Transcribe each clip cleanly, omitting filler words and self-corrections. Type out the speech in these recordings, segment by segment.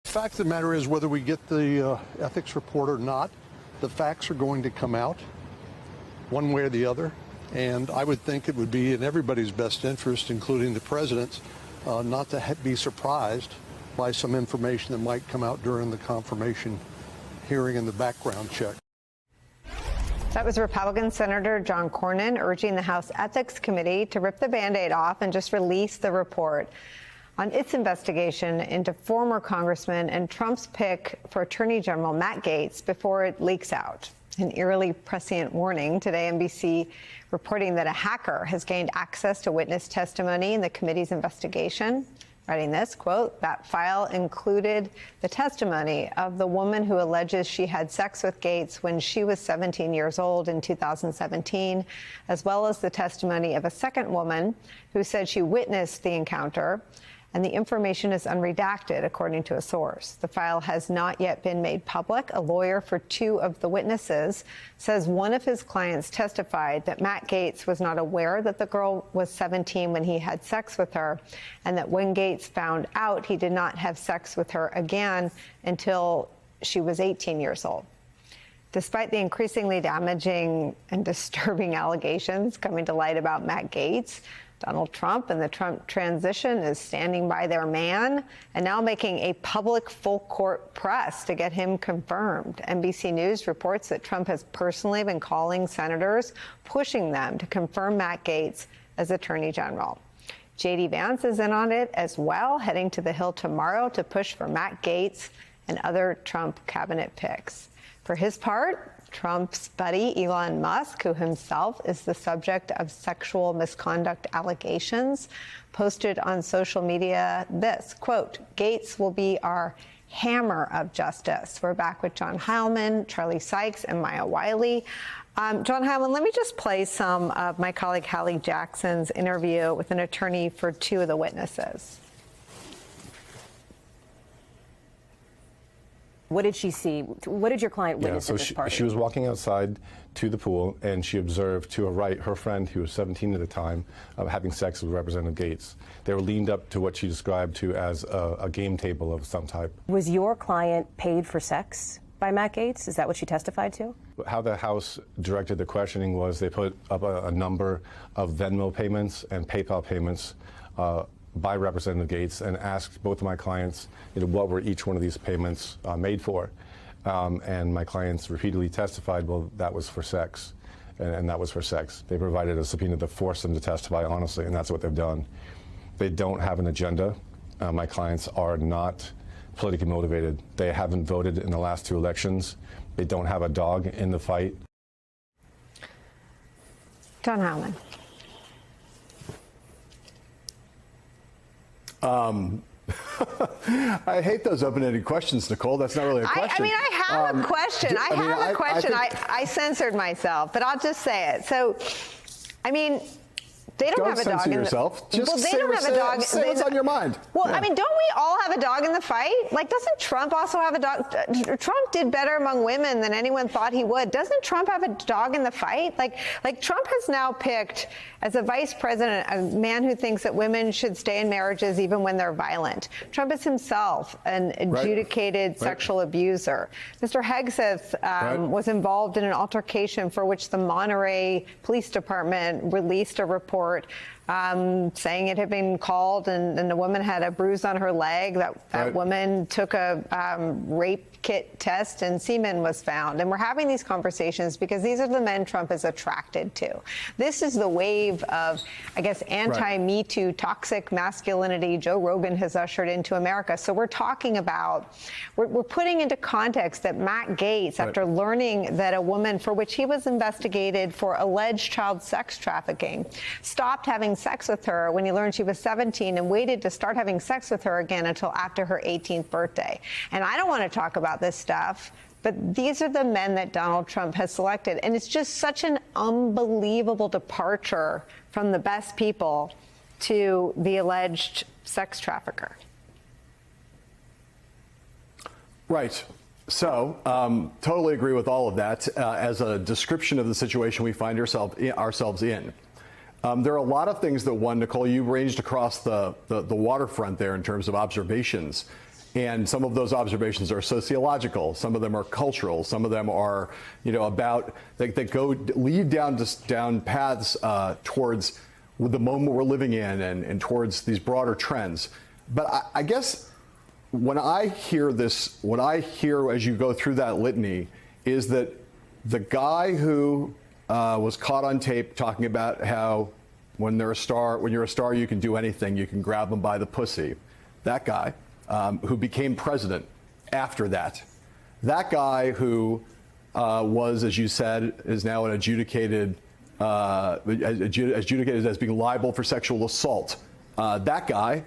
The fact of the matter is, whether we get the ethics report or not, the facts are going to come out one way or the other. And I would think it would be in everybody's best interest, including the president's, not to be surprised by some information that might come out during the confirmation hearing and the background check. That was Republican Senator John Cornyn urging the House Ethics Committee to rip the Band-Aid off and just release the report on its investigation into former congressman and Trump's pick for Attorney General Matt Gaetz before it leaks out. An eerily prescient warning today, NBC reporting that a hacker has gained access to witness testimony in the committee's investigation. Writing this, quote, that file included the testimony of the woman who alleges she had sex with Gaetz when she was 17 years old in 2017, as well as the testimony of a second woman who said she witnessed the encounter. And the information is unredacted, according to a source. The file has not yet been made public. A lawyer for two of the witnesses says one of his clients testified that Matt Gaetz was not aware that the girl was 17 when he had sex with her, and that when Gaetz found out, he did not have sex with her again until she was 18 years old. Despite the increasingly damaging and disturbing allegations coming to light about Matt Gaetz, Donald Trump and the Trump transition is standing by their man and now making a public full-court press to get him confirmed. NBC News reports that Trump has personally been calling senators, pushing them to confirm Matt Gaetz as Attorney General. J.D. Vance is in on it as well, heading to the Hill tomorrow to push for Matt Gaetz and other Trump cabinet picks. For his part, Trump's buddy, Elon Musk, who himself is the subject of sexual misconduct allegations, posted on social media this, quote, Gaetz will be our hammer of justice. We're back with John Heilemann, Charlie Sykes, and Maya Wiley. John Heilemann, let me just play some of my colleague Hallie Jackson's interview with an attorney for two of the witnesses. What did she see? What did your client witness at this party? She was walking outside to the pool, and she observed to her right her friend, who was 17 at the time, having sex with Representative Gaetz. They were leaned up to what she described to as a game table of some type. Was your client paid for sex by Matt Gaetz? Is that what she testified to? How the House directed the questioning was they put up a number of Venmo payments and PayPal payments by Representative Gaetz and asked both of my clients, what were each one of these payments made for. And my clients repeatedly testified, well, that was for sex, and that was for sex. They provided a subpoena to force them to testify honestly, and that's what they've done. They don't have an agenda. My clients are not politically motivated. They haven't voted in the last two elections. They don't have a dog in the fight. John Heilemann. I hate those open-ended questions, Nicole. That's not really a question. I have a question. I censored myself, but I'll just say it. So, they don't have a dog in the yourself. Just well, they don't have a dog. Say what's on your mind. Well, don't we all have a dog in the fight? Like, doesn't Trump also have a dog? Trump did better among women than anyone thought he would. Doesn't Trump have a dog in the fight? Like Trump has now picked as a vice president a man who thinks that women should stay in marriages even when they're violent. Trump is himself an adjudicated sexual abuser. Mr. Hegseth was involved in an altercation for which the Monterey Police Department released a report saying it had been called and the woman had a bruise on her leg. That woman took a rape kit test and semen was found. And we're having these conversations because these are the men Trump is attracted to. This is the wave of, I guess, anti-Me Too, toxic masculinity Joe Rogan has ushered into America. So we're talking about, we're putting into context that Matt Gaetz, after learning that a woman for which he was investigated for alleged child sex trafficking, stopped having sex with her when he learned she was 17 and waited to start having sex with her again until after her 18th birthday. And I don't want to talk about this stuff, but these are the men that Donald Trump has selected. And it's just such an unbelievable departure from the best people to the alleged sex trafficker. Right. So, totally agree with all of that as a description of the situation we find ourselves in. There are a lot of things that Nicole, you ranged across the waterfront there in terms of observations. And some of those observations are sociological. Some of them are cultural. Some of them are, about that lead down paths towards the moment we're living in and towards these broader trends. But I guess when I hear this, what I hear as you go through that litany is that the guy who was caught on tape talking about how when you're a star, you can do anything. You can grab them by the pussy. That guy. Who became president after that. That guy who was, as you said, is now an adjudicated as being liable for sexual assault. That guy,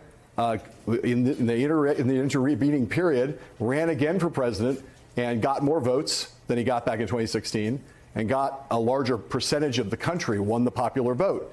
in the intervening period, ran again for president and got more votes than he got back in 2016, and got a larger percentage of the country, won the popular vote,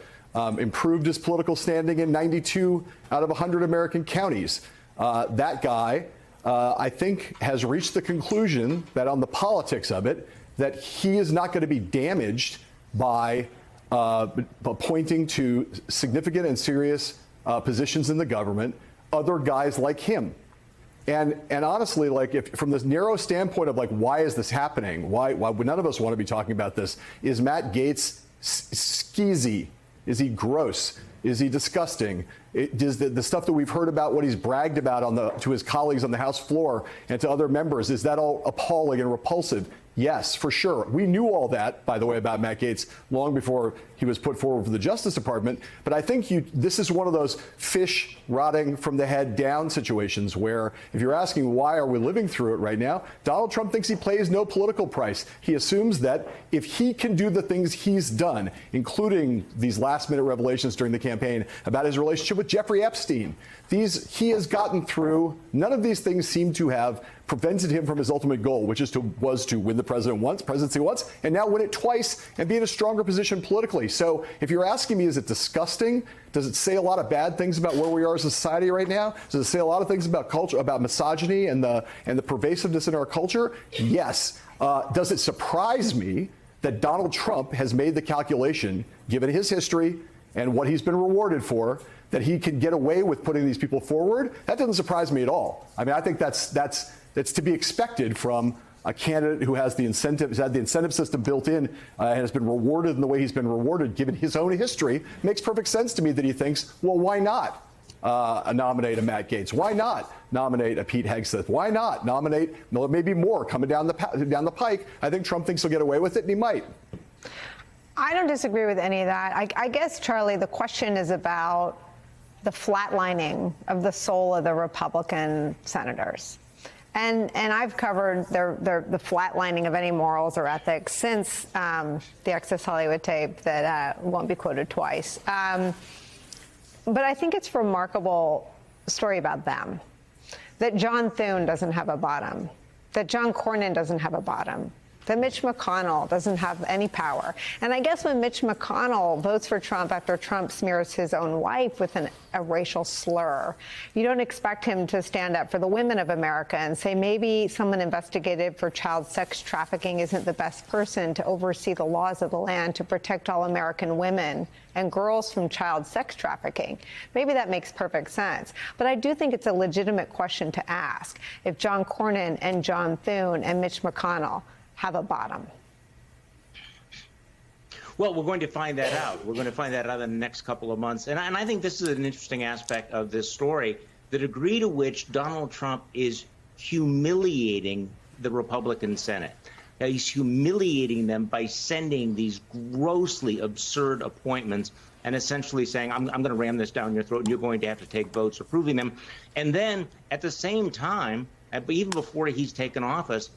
improved his political standing in 92 out of 100 American counties. That guy, I think, has reached the conclusion that on the politics of it, that he is not going to be damaged by pointing to significant and serious positions in the government, other guys like him. And honestly, like, if from this narrow standpoint of like, why is this happening? Why would none of us want to be talking about this? Is Matt Gaetz skeezy? Is he gross? Is he disgusting? Does the stuff that we've heard about, what he's bragged about to his colleagues on the House floor and to other members, is that all appalling and repulsive? Yes, for sure. We knew all that, by the way, about Matt Gaetz long before he was put forward for the Justice Department. But I think this is one of those fish rotting from the head down situations where, if you're asking why are we living through it right now, Donald Trump thinks he pays no political price. He assumes that if he can do the things he's done, including these last-minute revelations during the campaign about his relationship with Jeffrey Epstein, he has gotten through. None of these things seem to have prevented him from his ultimate goal, which was to win the presidency once, and now win it twice and be in a stronger position politically. So if you're asking me, is it disgusting? Does it say a lot of bad things about where we are as a society right now? Does it say a lot of things about culture, about misogyny and the pervasiveness in our culture? Yes. Does it surprise me that Donald Trump has made the calculation, given his history and what he's been rewarded for, that he can get away with putting these people forward? That doesn't surprise me at all. I mean, I think that's to be expected from a candidate who has had the incentive system built in and has been rewarded in the way he's been rewarded, given his own history. Makes perfect sense to me that he thinks, well, why not nominate a Matt Gaetz? Why not nominate a Pete Hegseth? Why not nominate maybe more coming down the pike? I think Trump thinks he'll get away with it, and he might. I don't disagree with any of that. I guess, Charlie, the question is about the flatlining of the soul of the Republican senators. And I've covered the flatlining of any morals or ethics since the Access Hollywood tape that won't be quoted twice. But I think it's a remarkable story about them, that John Thune doesn't have a bottom, that John Cornyn doesn't have a bottom, that Mitch McConnell doesn't have any power. And I guess when Mitch McConnell votes for Trump after Trump smears his own wife with a racial slur, you don't expect him to stand up for the women of America and say maybe someone investigated for child sex trafficking isn't the best person to oversee the laws of the land to protect all American women and girls from child sex trafficking. Maybe that makes perfect sense. But I do think it's a legitimate question to ask if John Cornyn and John Thune and Mitch McConnell have a bottom. Well, we're going to find that out. We're going to find that out in the next couple of months. And I think this is an interesting aspect of this story, the degree to which Donald Trump is humiliating the Republican Senate. Now, he's humiliating them by sending these grossly absurd appointments and essentially saying, I'm going to ram this down your throat and you're going to have to take votes approving them. And then at the same time, even before he's taken office,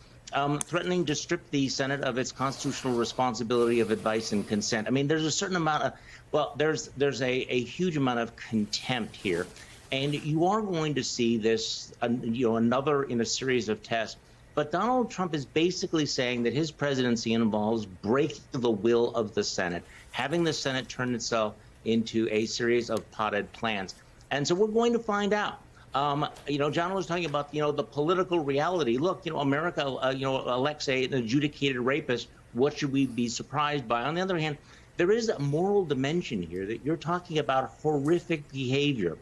threatening to strip the Senate of its constitutional responsibility of advice and consent. I mean, there's a certain amount of, well, there's a huge amount of contempt here. And you are going to see this, another in a series of tests. But Donald Trump is basically saying that his presidency involves breaking the will of the Senate, having the Senate turn itself into a series of potted plants. And so we're going to find out. John was talking about, the political reality. Look, America, elects an adjudicated rapist. What should we be surprised by? On the other hand, there is a moral dimension here that you're talking about horrific behavior.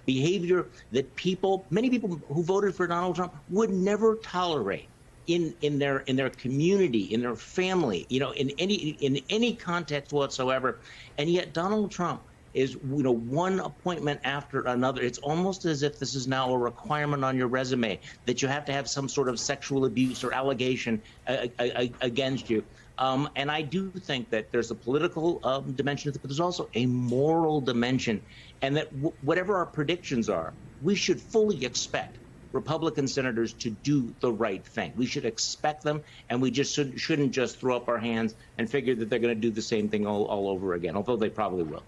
behavior that many people who voted for Donald Trump would never tolerate in their community, in their family, in any context whatsoever. And yet Donald Trump is, one appointment after another. It's almost as if this is now a requirement on your resume that you have to have some sort of sexual abuse or allegation against you. And I do think that there's a political dimension, but there's also a moral dimension, and that whatever our predictions are, we should fully expect Republican senators to do the right thing. We should expect them, and we just shouldn't just throw up our hands and figure that they're going to do the same thing all over again, although they probably will.